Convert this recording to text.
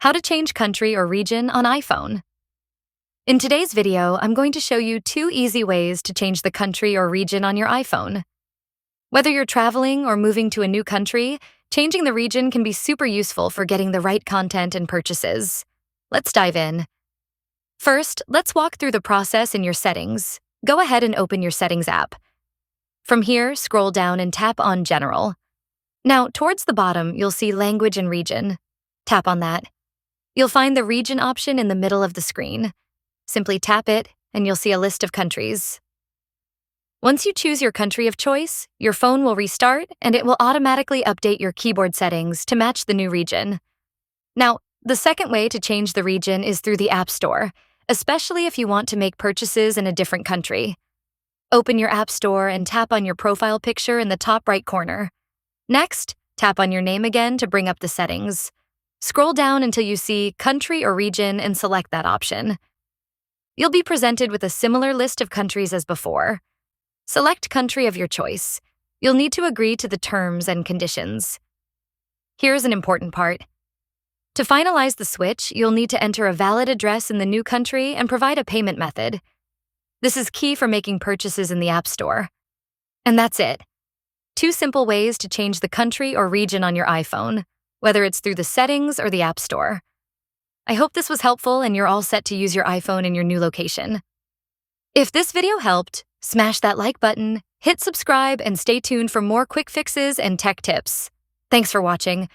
How to change country or region on iPhone. In today's video, I'm going to show you 2 easy ways to change the country or region on your iPhone. Whether you're traveling or moving to a new country, changing the region can be super useful for getting the right content and purchases. Let's dive in. First, let's walk through the process in your settings. Go ahead and open your Settings app. From here, scroll down and tap on General. Now, towards the bottom, you'll see Language and Region. Tap on that. You'll find the region option in the middle of the screen. Simply tap it, and you'll see a list of countries. Once you choose your country of choice, your phone will restart, and it will automatically update your keyboard settings to match the new region. Now, the second way to change the region is through the App Store, especially if you want to make purchases in a different country. Open your App Store and tap on your profile picture in the top right corner. Next, tap on your name again to bring up the settings. Scroll down until you see Country or Region and select that option. You'll be presented with a similar list of countries as before. Select country of your choice. You'll need to agree to the terms and conditions. Here's an important part. To finalize the switch, you'll need to enter a valid address in the new country and provide a payment method. This is key for making purchases in the App Store. And that's it. 2 simple ways to change the country or region on your iPhone, whether it's through the settings or the App Store. I hope this was helpful and you're all set to use your iPhone in your new location. If this video helped, smash that like button, hit subscribe, and stay tuned for more quick fixes and tech tips. Thanks for watching.